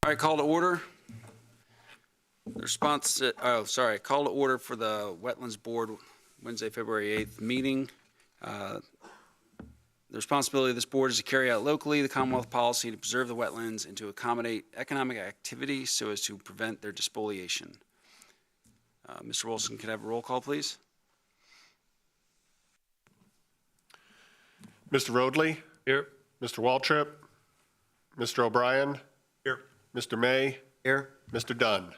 All right, call to order. The response, call to order for the Wetlands Board Wednesday, February 8th meeting. The responsibility of this board is to carry out locally the Commonwealth policy to preserve the wetlands and to accommodate economic activity so as to prevent their despoliation. Mr. Wilson, could I have a roll call, please? Mr. Roadley? Here. Mr. Waltrip? Mr. O'Brien? Here. Mr. May? Here. Mr. Dunn?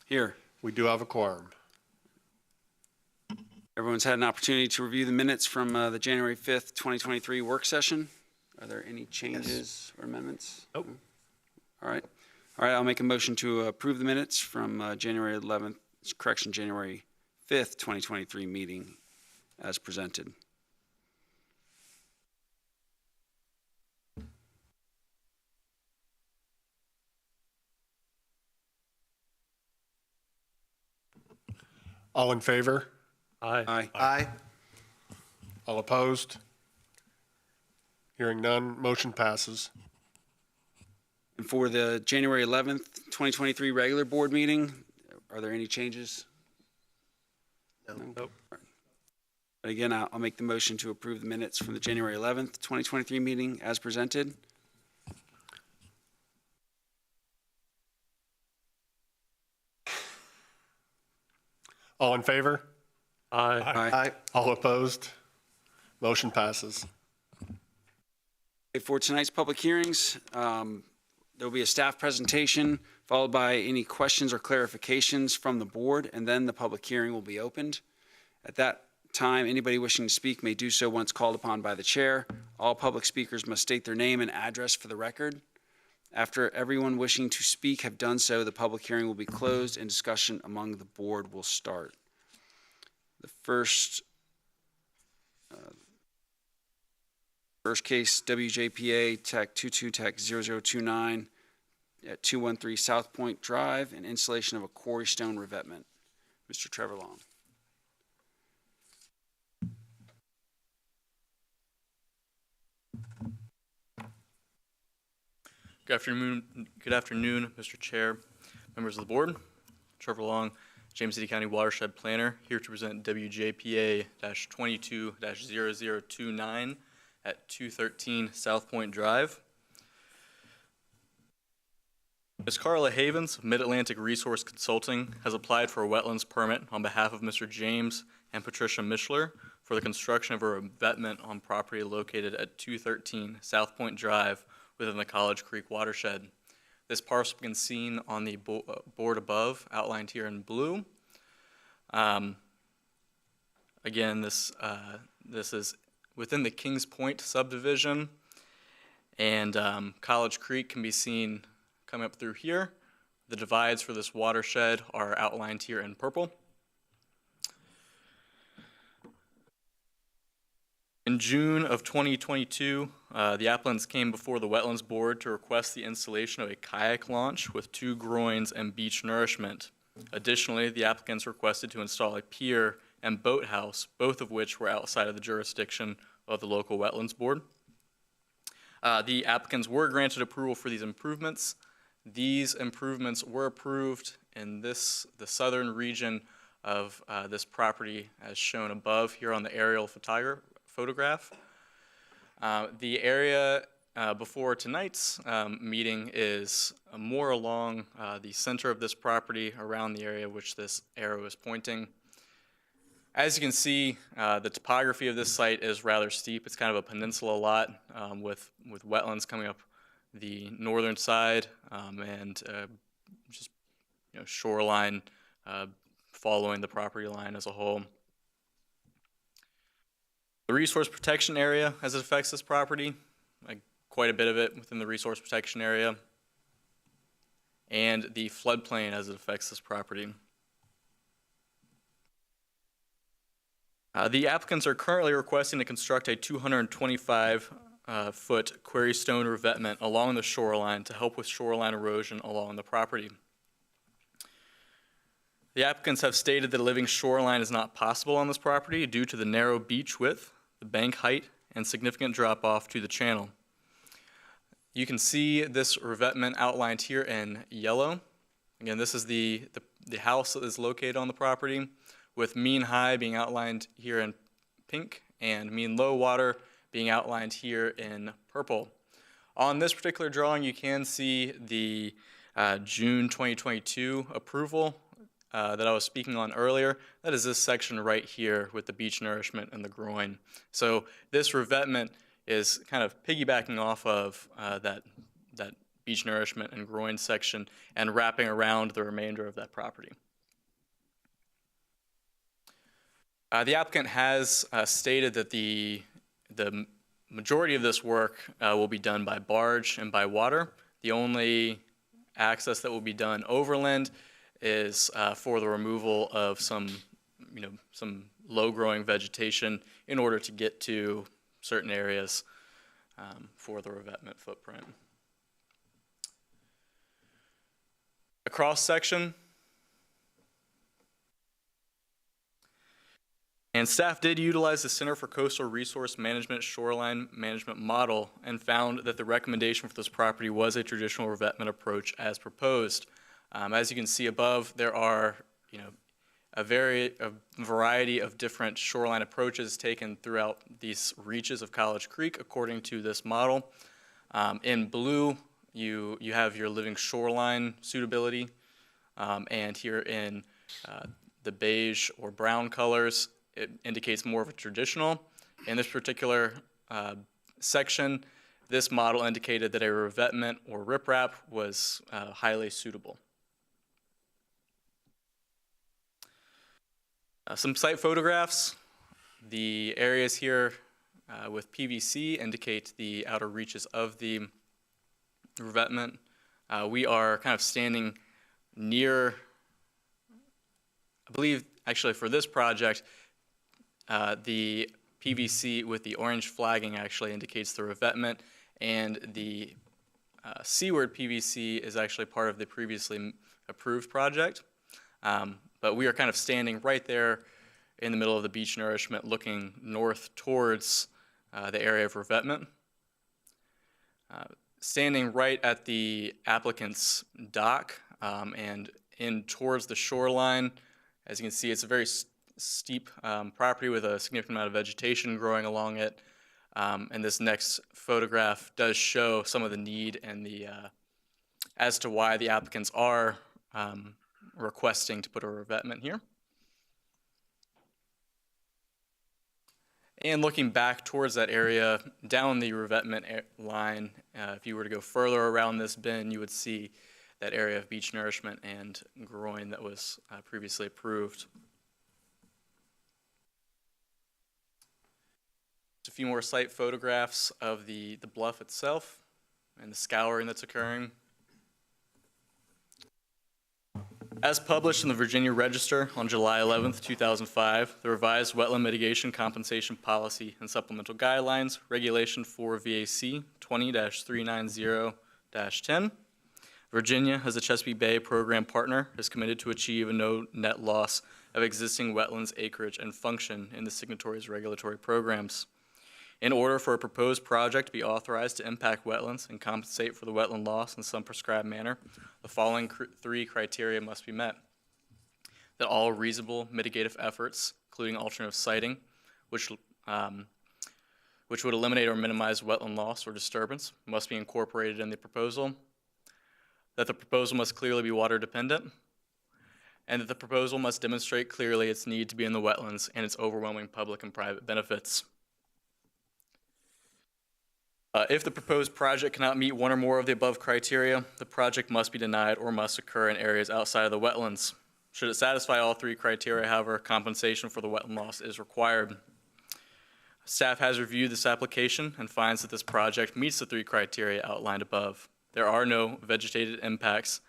Here. We do have a quorum. Everyone's had an opportunity to review the minutes from the January 5th, 2023 work session. Are there any changes or amendments? Nope. All right. All right, I'll make a motion to approve the minutes from January 11th, January 5th, 2023 meeting as presented. All in favor? Aye. Aye. Aye. All opposed? Hearing none, motion passes. And for the January 11th, 2023 regular board meeting, are there any changes? No. Nope. But again, I'll make the motion to approve the minutes from the January 11th, 2023 meeting as presented. All in favor? Aye. Aye. All opposed? Motion passes. For tonight's public hearings, there will be a staff presentation followed by any questions or clarifications from the board, and then the public hearing will be opened. At that time, anybody wishing to speak may do so once called upon by the chair. All public speakers must state their name and address for the record. After everyone wishing to speak have done so, the public hearing will be closed and discussion among the board will start. The first case, WJPA Tech 22 Tech 0029 at 213 South Point Drive, and installation of a quarry stone revetment. Mr. Trevor Long. Good afternoon, Mr. Chair, members of the board. Trevor Long, James City County Watershed Planner, here to present WJPA-22-0029 at 213 South Point Drive. Ms. Carla Havens of Mid-Atlantic Resource Consulting has applied for a wetlands permit on behalf of Mr. James and Patricia Mishler for the construction of a revetment on property located at 213 South Point Drive within the College Creek watershed. This parcel can be seen on the board above, outlined here in blue. Again, this is within the Kings Point subdivision, and College Creek can be seen coming up through here. The divides for this watershed are outlined here in purple. In June of 2022, the applicants came before the Wetlands Board to request the installation of a kayak launch with 2 groins and beach nourishment. Additionally, the applicants requested to install a pier and boathouse, both of which were outside of the jurisdiction of the local Wetlands Board. The applicants were granted approval for these improvements. These improvements were approved in the southern region of this property as shown above here on the aerial photograph. The area before tonight's meeting is more along the center of this property, around the area which this arrow is pointing. As you can see, the topography of this site is rather steep. It's kind of a peninsula lot with wetlands coming up the northern side and just shoreline following the property line as a whole. The resource protection area as it affects this property, quite a bit of it within the resource protection area, and the floodplain as it affects this property. The applicants are currently requesting to construct a 225-foot quarry stone revetment along the shoreline to help with shoreline erosion along the property. The applicants have stated that a living shoreline is not possible on this property due to the narrow beach width, the bank height, and significant drop-off to the channel. You can see this revetment outlined here in yellow. Again, this is the house that is located on the property, with mean high being outlined here in pink and mean low water being outlined here in purple. On this particular drawing, you can see the June 2022 approval that I was speaking on earlier. That is this section right here with the beach nourishment and the groin. So this revetment is kind of piggybacking off of that beach nourishment and groin section and wrapping around the remainder of that property. The applicant has stated that the majority of this work will be done by barge and by water. The only access that will be done overland is for the removal of some low-growing vegetation in order to get to certain areas for the revetment footprint. A cross section. And staff did utilize the Center for Coastal Resource Management shoreline management model and found that the recommendation for this property was a traditional revetment approach as proposed. As you can see above, there are a variety of different shoreline approaches taken throughout these reaches of College Creek according to this model. In blue, you have your living shoreline suitability, and here in the beige or brown colors, it indicates more of a traditional. In this particular section, this model indicated that a revetment or riprap was highly suitable. Some site photographs. The areas here with PVC indicate the outer reaches of the revetment. We are kind of standing near, I believe actually for this project, the PVC with the orange flagging actually indicates the revetment, and the seaward PVC is actually part of the previously approved project. But we are kind of standing right there in the middle of the beach nourishment looking north towards the area of revetment. Standing right at the applicant's dock and in towards the shoreline, as you can see, it's a very steep property with a significant amount of vegetation growing along it. And this next photograph does show some of the need and the as to why the applicants are requesting to put a revetment here. And looking back towards that area, down the revetment line, if you were to go further around this bend, you would see that area of beach nourishment and groin that was previously approved. Just a few more site photographs of the bluff itself and the scouring that's occurring. As published in the Virginia Register on July 11th, 2005, the revised Wetland Mitigation Compensation Policy and Supplemental Guidelines, Regulation 4 VAC 20-390-10. Virginia, as a Chesapeake Bay program partner, is committed to achieve a no net loss of existing wetlands acreage and function in the signatories' regulatory programs. In order for a proposed project to be authorized to impact wetlands and compensate for the wetland loss in some prescribed manner, the following three criteria must be met. That all reasonable mitigative efforts, including alternative siting, which would eliminate or minimize wetland loss or disturbance, must be incorporated in the proposal. That the proposal must clearly be water dependent, and that the proposal must demonstrate clearly its need to be in the wetlands and its overwhelming public and private benefits. If the proposed project cannot meet one or more of the above criteria, the project must be denied or must occur in areas outside of the wetlands. Should it satisfy all three criteria, however, compensation for the wetland loss is required. Staff has reviewed this application and finds that this project meets the three criteria outlined above. There are no vegetated impacts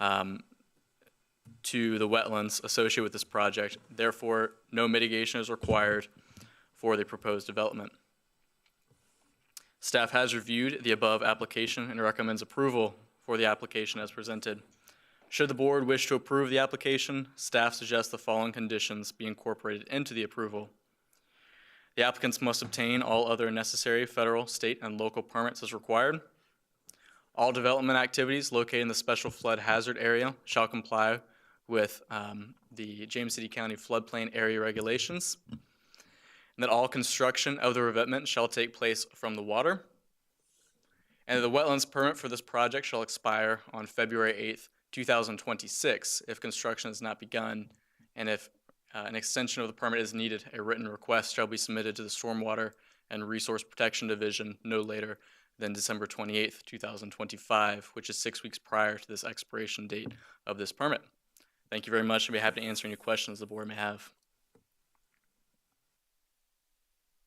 to the wetlands associated with this project. Therefore, no mitigation is required for the proposed development. Staff has reviewed the above application and recommends approval for the application as presented. Should the board wish to approve the application, staff suggests the following conditions be incorporated into the approval. The applicants must obtain all other necessary federal, state, and local permits as required. All development activities located in the special flood hazard area shall comply with the James City County floodplain area regulations. And that all construction of the revetment shall take place from the water. And the wetlands permit for this project shall expire on February 8th, 2026 if construction has not begun, and if an extension of the permit is needed, a written request shall be submitted to the Stormwater and Resource Protection Division no later than December 28th, 2025, which is 6 weeks prior to this expiration date of this permit. Thank you very much. I'll be happy to answer any questions the board may have.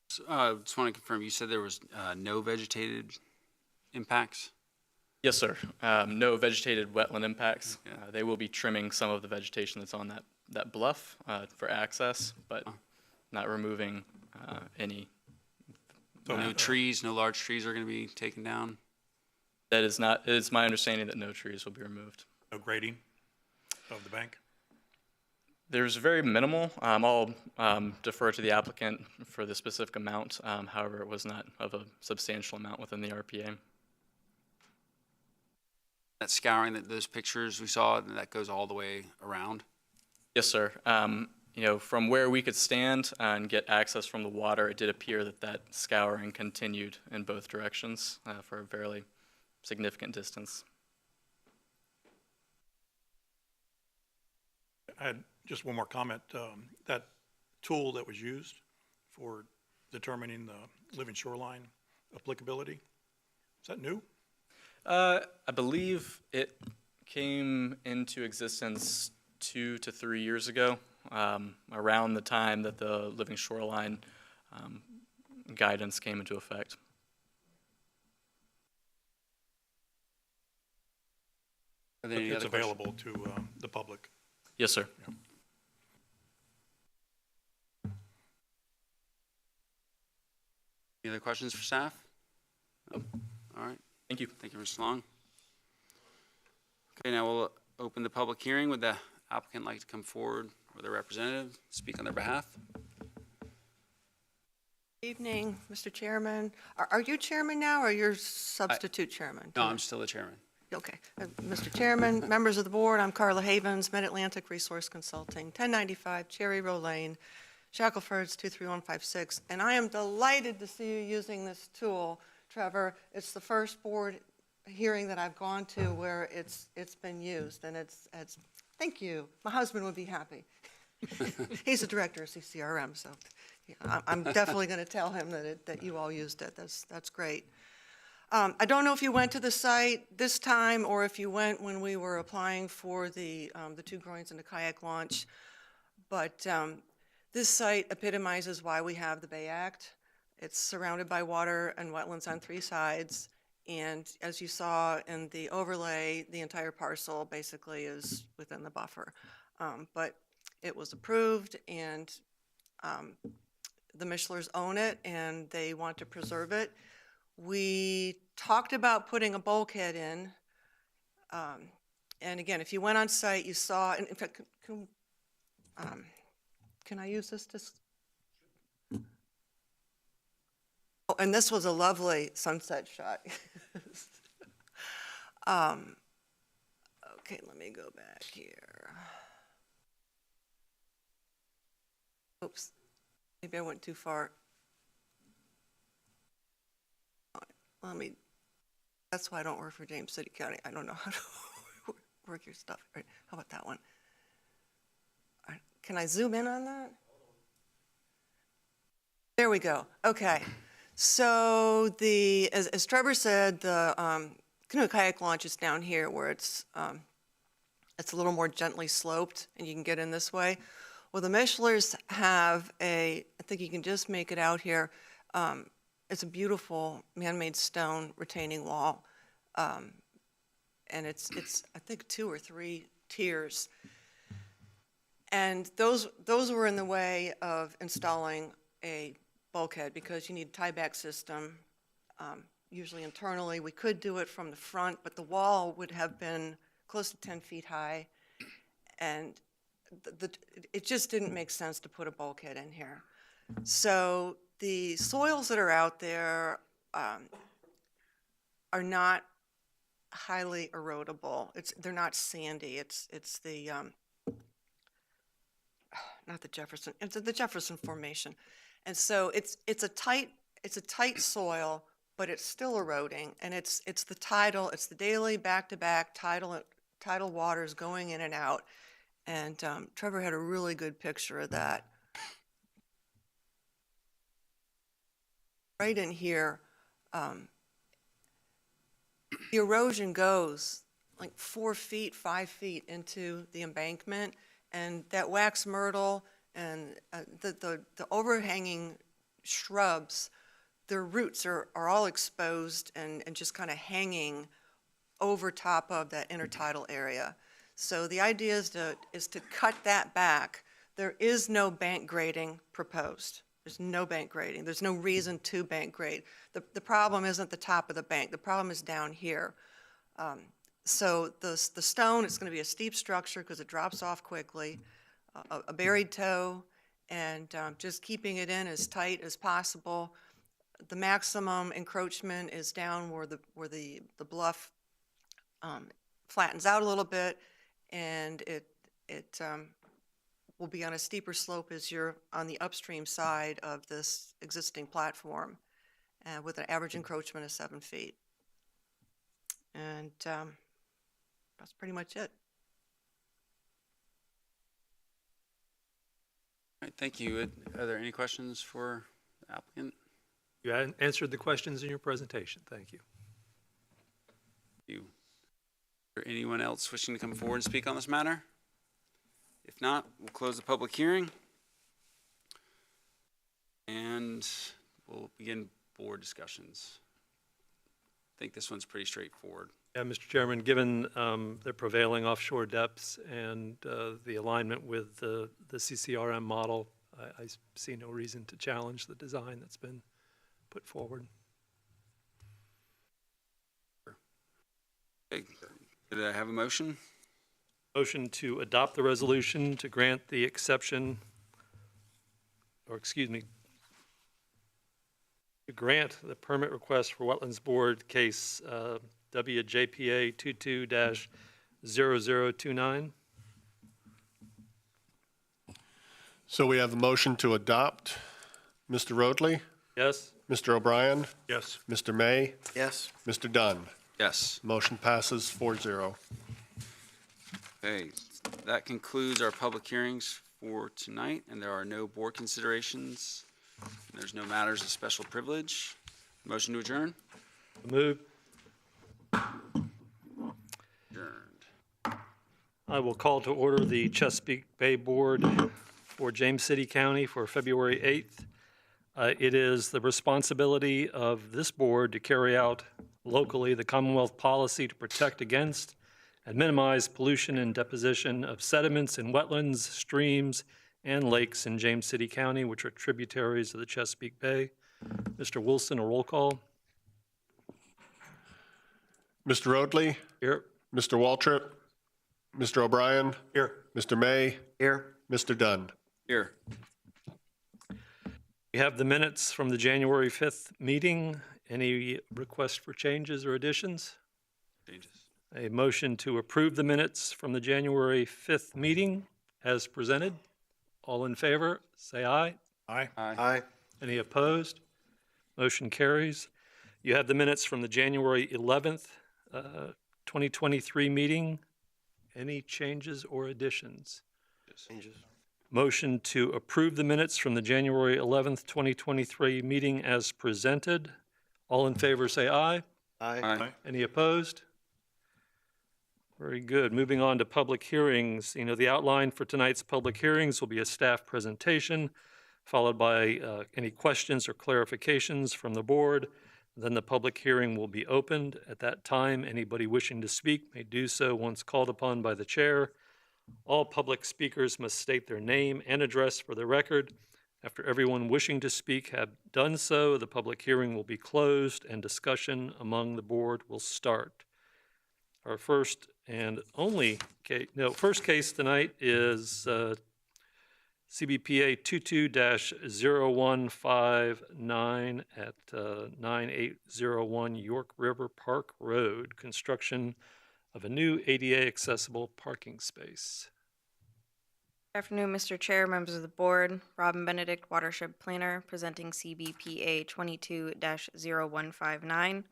Just want to confirm, you said there was no vegetated impacts? Yes, sir. No vegetated wetland impacts. Yeah. They will be trimming some of the vegetation that's on that bluff for access, but not removing any. No trees, no large trees are going to be taken down? That is not, it is my understanding that no trees will be removed. No grading of the bank? There's very minimal. I'll defer to the applicant for the specific amount. However, it was not of a substantial amount within the RPA. That scouring, those pictures we saw, that goes all the way around? Yes, sir. From where we could stand and get access from the water, it did appear that scouring continued in both directions for a fairly significant distance. I had just one more comment. That tool that was used for determining the living shoreline applicability, is that new? I believe it came into existence 2 to 3 years ago, around the time that the living shoreline guidance came into effect. Are there any It's other questions? available to the public. Yes, sir. Any other questions for staff? Nope. All right. Thank you. Thank you, Mr. Long. Okay, now we'll open the public hearing. Would the applicant like to come forward with a representative, speak on their behalf? Evening, Mr. Chairman. Are you chairman now, or you're substitute chairman? No, I'm still the chairman. Okay. Mr. Chairman, members of the board, I'm Carla Havens, Mid-Atlantic Resource Consulting, 1095 Cherry Row Lane, Shackelford's 23156, and I am delighted to see you using this tool, Trevor. It's the first board hearing that I've gone to where it's been used, and it's thank you. My husband would be happy. He's the director of CCRM, so yeah, I'm definitely going to tell him that you all used it. That's great. I don't know if you went to the site this time or if you went when we were applying for the 2 groins and the kayak launch, but this site epitomizes why we have the Bay Act. It's surrounded by water and wetlands on 3 sides, and as you saw in the overlay, the entire parcel basically is within the buffer. But it was approved, and the Michelers own it, and they want to preserve it. We talked about putting a bulkhead in, and again, if you went on site, you saw, and in fact, can I use this to? Oh, and this was a lovely sunset shot. Okay, let me go back here. Oops, maybe I went too far. That's why I don't work for James City County. I don't know how to work your stuff. All right, how about that one? All right, can I zoom in on that? There we go. Okay. So as Trevor said, the canoe kayak launch is down here where it's a little more gently sloped, and you can get in this way. Well, the Michelers have I think you can just make it out here. It's a beautiful man-made stone retaining wall, and it's I think 2 or 3 tiers, and those were in the way of installing a bulkhead because you need a tie-back system, usually internally. We could do it from the front, but the wall would have been close to 10 feet high, and it just didn't make sense to put a bulkhead in here. So the soils that are out there are not highly erodible. They're not sandy. It's the, not the Jefferson, it's the Jefferson Formation. And so it's a tight soil, but it's still eroding, and it's the daily back-to-back tidal waters going in and out. And Trevor had a really good picture of that. Right in here, the erosion goes like 4 feet, 5 feet into the embankment, and that wax myrtle and the overhanging shrubs, their roots are all exposed and just kind of hanging over top of that intertidal area. So the idea is to cut that back. There is no bank grading proposed. There's no bank grading. There's no reason to bank grade. The problem isn't the top of the bank. The problem is down here. So the stone, it's going to be a steep structure because it drops off quickly, a buried toe, and just keeping it in as tight as possible. The maximum encroachment is down where the bluff flattens out a little bit, and it will be on a steeper slope as you're on the upstream side of this existing platform, with an average encroachment of 7 feet. And that's pretty much it. All right, thank you. Are there any questions for the applicant? You answered the questions in your presentation. Thank you. You. Or anyone else wishing to come forward and speak on this matter? If not, we'll close the public hearing. And we'll begin board discussions. I think this one's pretty straightforward. Yeah, Mr. Chairman, given the prevailing offshore depths and the alignment with the CCRM model, I see no reason to challenge the design that's been put forward. Okay. Did I have a motion? Motion to adopt the resolution to grant the exception, or excuse me, to grant the permit request for Wetlands Board case WJPA 22-0029. So we have the motion to adopt. Mr. Roadley, Yes? Mr. O'Brien, Yes. Mr. May, Yes. Mr. Dunn. Yes. Motion passes 4-0. Okay, that concludes our public hearings for tonight, and there are no board considerations. There's no matters of special privilege. Motion to adjourn? Move. Adjourned. I will call to order the Chesapeake Bay Board for James City County for February 8th. It is the responsibility of this board to carry out locally the Commonwealth policy to protect against and minimize pollution and deposition of sediments in wetlands, streams, and lakes in James City County, which are tributaries of the Chesapeake Bay. Mr. Wilson, a roll call. Mr. Roadley, Here. Mr. Waltrip, Mr. O'Brien, Here. Mr. May, Here. Mr. Dunn. Here. We have the minutes from the January 5th meeting. Any requests for changes or additions? Changes. A motion to approve the minutes from the January 5th meeting as presented. All in favor, say aye. Aye. Aye. Any opposed? Motion carries. You have the minutes from the January 11th, 2023 meeting. Any changes or additions? Changes. Motion to approve the minutes from the January 11th, 2023 meeting as presented. All in favor, say aye. Aye. Aye. Any opposed? Very good. Moving on to public hearings. The outline for tonight's public hearings will be a staff presentation, followed by any questions or clarifications from the board. Then the public hearing will be opened. At that time, anybody wishing to speak may do so once called upon by the chair. All public speakers must state their name and address for the record. After everyone wishing to speak have done so, the public hearing will be closed and discussion among the board will start. Our first and only case, first case tonight is CBPA 22-0159 at 9801 York River Park Road, construction of a new ADA accessible parking space. Good afternoon, Mr. Chair, members of the board. Robin Benedict, Watershed Planner, presenting CBPA 22-0159.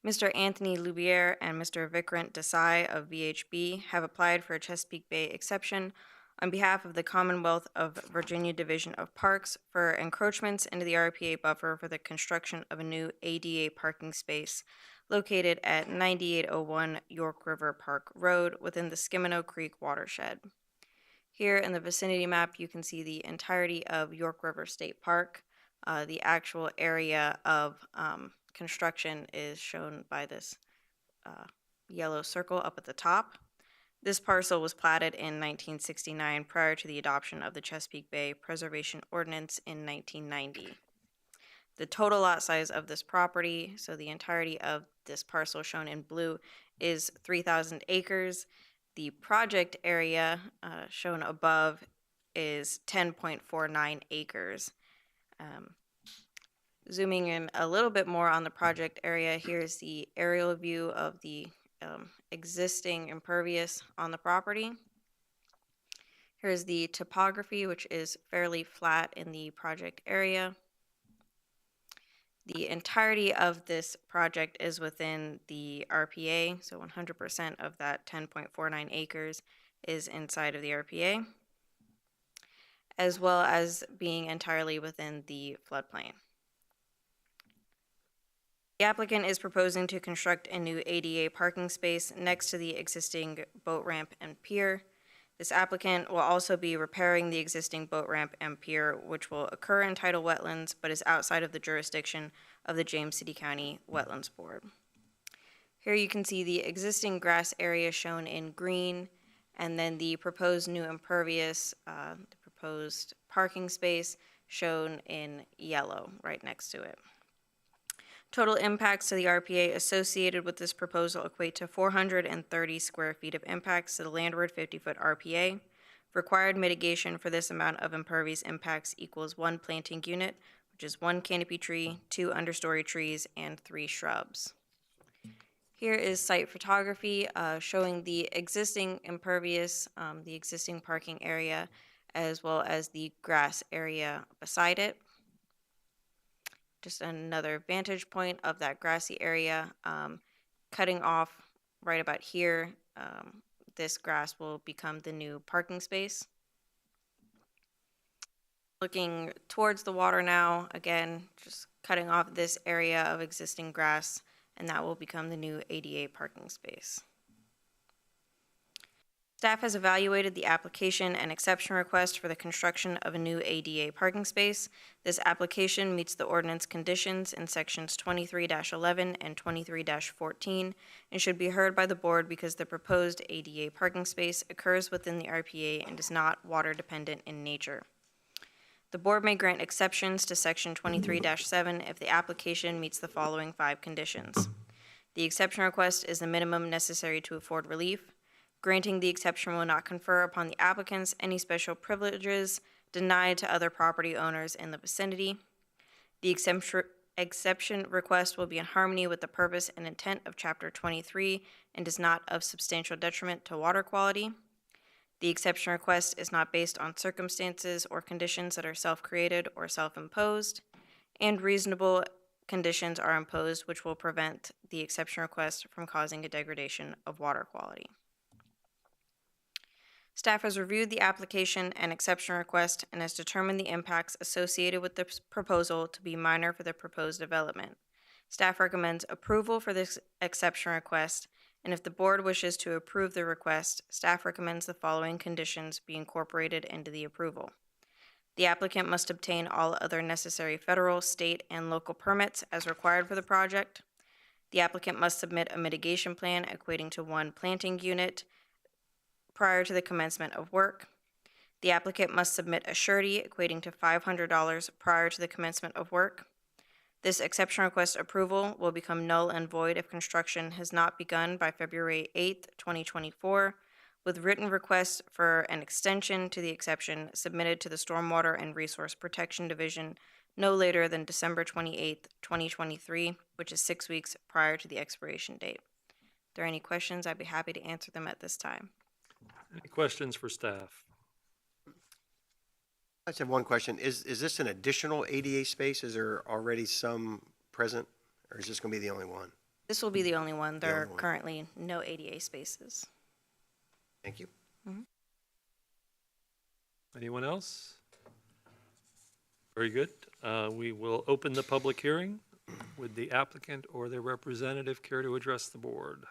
Mr. Anthony Loubiere and Mr. Vikrant Desai of VHB have applied for a Chesapeake Bay exception on behalf of the Commonwealth of Virginia Division of Parks for encroachments into the RPA buffer for the construction of a new ADA parking space located at 9801 York River Park Road within the Skimino Creek watershed. Here in the vicinity map, you can see the entirety of York River State Park. The actual area of construction is shown by this yellow circle up at the top. This parcel was platted in 1969 prior to the adoption of the Chesapeake Bay Preservation Ordinance in 1990. The total lot size of this property, so the entirety of this parcel shown in blue, is 3,000 acres. The project area shown above is 10.49 acres. Zooming in a little bit more on the project area, here's the aerial view of the existing impervious on the property. Here's the topography, which is fairly flat in the project area. The entirety of this project is within the RPA, so 100% of that 10.49 acres is inside of the RPA, as well as being entirely within the floodplain. The applicant is proposing to construct a new ADA parking space next to the existing boat ramp and pier. This applicant will also be repairing the existing boat ramp and pier, which will occur in tidal wetlands, but is outside of the jurisdiction of the James City County Wetlands Board. Here you can see the existing grass area shown in green, and then the proposed new impervious, the proposed parking space shown in yellow right next to it. Total impacts to the RPA associated with this proposal equate to 430 square feet of impacts to the landward 50-foot RPA. Required mitigation for this amount of impervious impacts equals 1 planting unit, which is 1 canopy tree, 2 understory trees, and 3 shrubs. Here is site photography showing the existing impervious, the existing parking area, as well as the grass area beside it. Just another vantage point of that grassy area. Cutting off right about here, this grass will become the new parking space. Looking towards the water now, again, just cutting off this area of existing grass, and that will become the new ADA parking space. Staff has evaluated the application and exception request for the construction of a new ADA parking space. This application meets the ordinance conditions in sections 23-11 and 23-14 and should be heard by the board because the proposed ADA parking space occurs within the RPA and is not water dependent in nature. The board may grant exceptions to section 23-7 if the application meets the following 5 conditions. The exception request is the minimum necessary to afford relief. Granting the exception will not confer upon the applicants any special privileges denied to other property owners in the vicinity. The exception request will be in harmony with the purpose and intent of Chapter 23 and is not of substantial detriment to water quality. The exception request is not based on circumstances or conditions that are self-created or self-imposed, and reasonable conditions are imposed which will prevent the exception request from causing a degradation of water quality. Staff has reviewed the application and exception request and has determined the impacts associated with the proposal to be minor for the proposed development. Staff recommends approval for this exception request, and if the board wishes to approve the request, staff recommends the following conditions be incorporated into the approval. The applicant must obtain all other necessary federal, state, and local permits as required for the project. The applicant must submit a mitigation plan equating to 1 planting unit prior to the commencement of work. The applicant must submit a surety equating to $500 prior to the commencement of work. This exception request approval will become null and void if construction has not begun by February 8th, 2024, with written requests for an extension to the exception submitted to the Stormwater and Resource Protection Division no later than December 28th, 2023, which is 6 weeks prior to the expiration date. If there are any questions, I'd be happy to answer them at this time. Any questions for staff? I just have one question. Is this an additional ADA space? Is there already some present, or is this going to be the only one? This will be the only one. There are only one. currently no ADA spaces. Thank you. Anyone else? Very good. We will open the public hearing. Would the applicant or their representative care to address the board?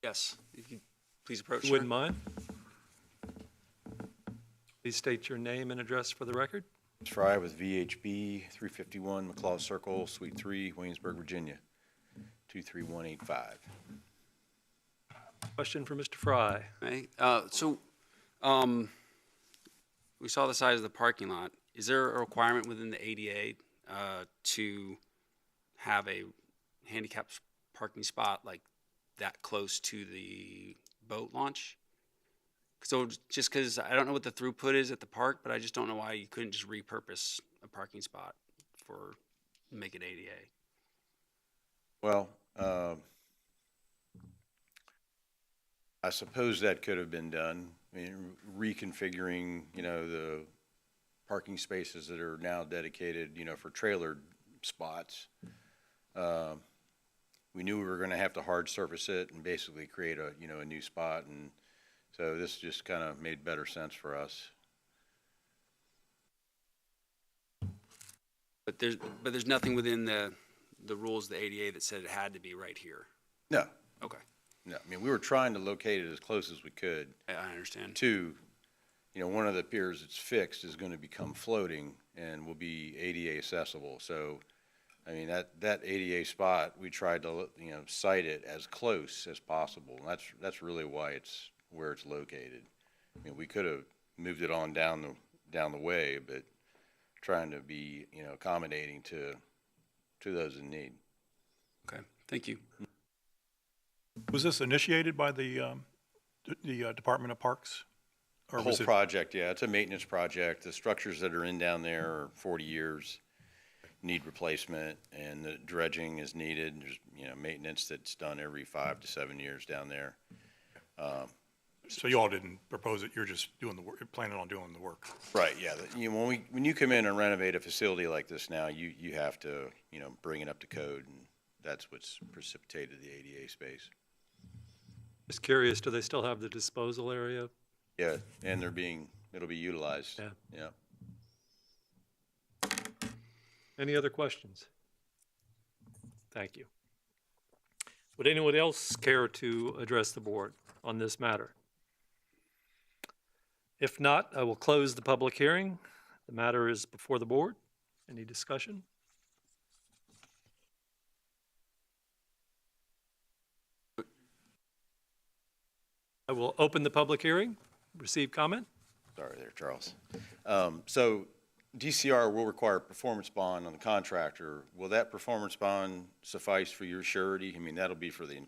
Yes, if you please approach. Wouldn't mind? Please state your name and address for the record. Fry with VHB, 351 McClaw Circle, Suite 3, Williamsburg, Virginia, 23185. Question for Mr. Fry. Right, we saw the size of the parking lot. Is there a requirement within the ADA to have a handicapped parking spot like that close to the boat launch? So just because I don't know what the throughput is at the park, but I just don't know why you couldn't just repurpose a parking spot for, make it ADA. Well, I suppose that could have been done. I mean, reconfiguring, the parking spaces that are now dedicated, for trailered spots. We knew we were going to have to hard surface it and basically create a new spot, and so this just kind of made better sense for us. But there's nothing within the rules of the ADA that said it had to be right here. No, Okay, no, I mean, we were trying to locate it as close as we could. I understand. Two, one of the piers that's fixed is going to become floating and will be ADA accessible. So, I mean, that ADA spot, we tried to, site it as close as possible. And that's really why it's where it's located. I mean, we could have moved it on down the way, but trying to be, accommodating to those in need. Okay, thank you. Was this initiated by the Department of Parks? Or The whole was it? project, yeah, it's a maintenance project. The structures that are in down there are 40 years, need replacement, and the dredging is needed. There's, maintenance that's done every 5 to 7 years down there. So you all didn't propose it, you're just doing the work, you're planning on doing the work? Right, yeah. When you come in and renovate a facility like this now, you have to, bring it up to code, and that's what's precipitated the ADA space. Just curious, do they still have the disposal area? Yeah, and it'll be utilized. Yeah. Yeah. Any other questions? Thank you. Would anyone else care to address the board on this matter? If not, I will close the public hearing. The matter is before the board. Any discussion? I will open the public hearing. Receive comment. Sorry there, Charles. So DCR will require a performance bond on the contractor. Will that performance bond suffice for your surety? I mean, that'll be for the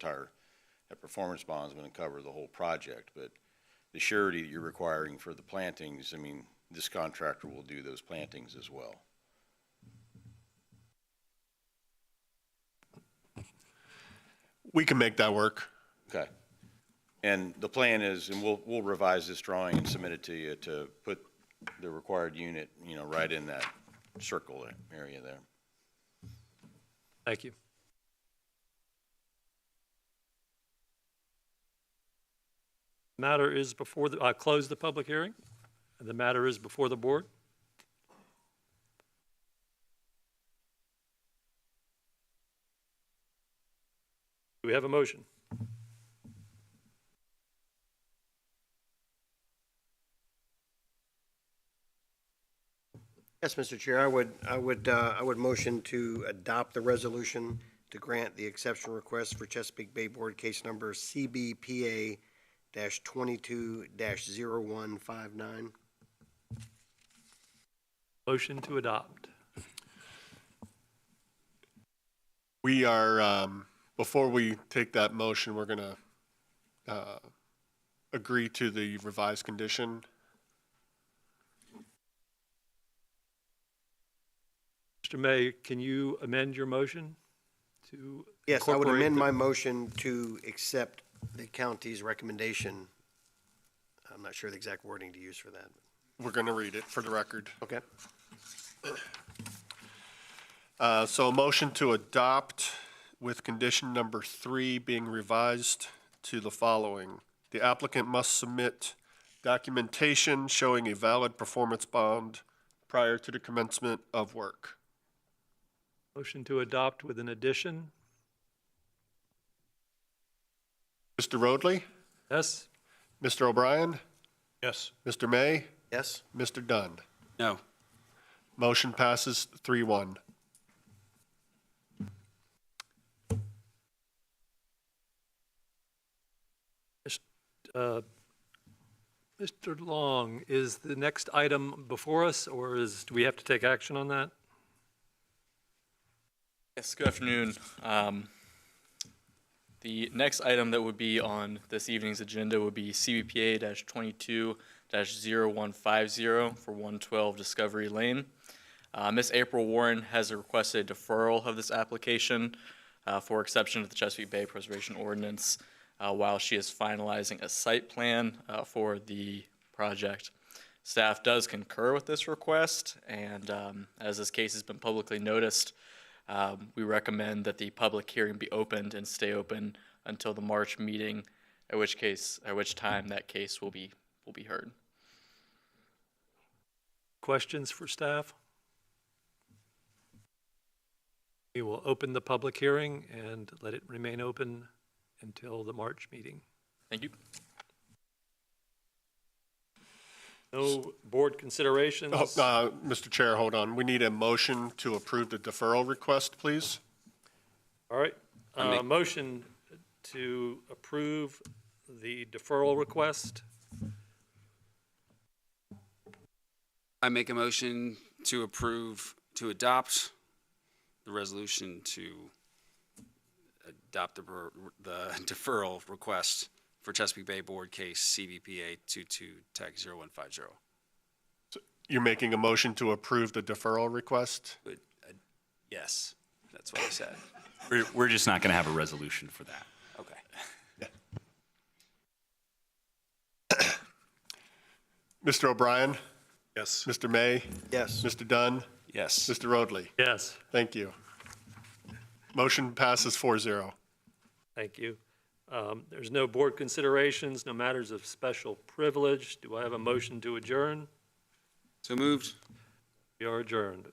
that performance bond is going to cover the whole project, but the surety that you're requiring for the plantings, I mean, this contractor will do those plantings as well. We can make that work. Okay. And the plan is, and we'll revise this drawing and submit it to you to put the required unit, right in that circle area there. Thank you. Matter is before I close the public hearing, and the matter is before the board. Do we have a motion? Yes, Mr. Chair, I would motion to adopt the resolution to grant the exception request for Chesapeake Bay Board case number CBPA-22-0159. Motion to adopt. We are Before we take that motion, we're going to agree to the revised condition. Mr. May, can you amend your motion to Yes, I would incorporate amend the- my motion to accept the county's recommendation. I'm not sure the exact wording to use for that. We're going to read it for the record. Okay. So a motion to adopt with condition number 3 being revised to the following. The applicant must submit documentation showing a valid performance bond prior to the commencement of work. Motion to adopt with an addition? Mr. Roadley, Yes? Mr. O'Brien, Yes. Mr. May, Yes? Mr. Dunn. No. Motion passes 3-1. Mr. Long, is the next item before us, or do we have to take action on that? Yes, good afternoon. The next item that would be on this evening's agenda would be CBPA-22-0150 for 112 Discovery Lane. Ms. April Warren has requested a deferral of this application for exception to the Chesapeake Bay Preservation Ordinance while she is finalizing a site plan for the project. Staff does concur with this request, and as this case has been publicly noticed, we recommend that the public hearing be opened and stay open until the March meeting, at which time that case will be heard. Questions for staff? We will open the public hearing and let it remain open until the March meeting. Thank you. No board considerations? Mr. Chair, hold on. We need a motion to approve the deferral request, please. All right, I make- motion to approve the deferral request. I make a motion to adopt the resolution to adopt the deferral request for Chesapeake Bay Board case CBPA 22-0150. You're making a motion to approve the deferral request? But, yes, that's what I said. We're just not going to have a resolution for that. Okay. Mr. O'Brien, Yes. Mr. May, Yes. Mr. Dunn, Yes. Mr. Roadley. Yes, Thank you. Motion passes 4-0. thank you. There's no board considerations, no matters of special privilege. Do I have a motion to adjourn? So moved. We are adjourned.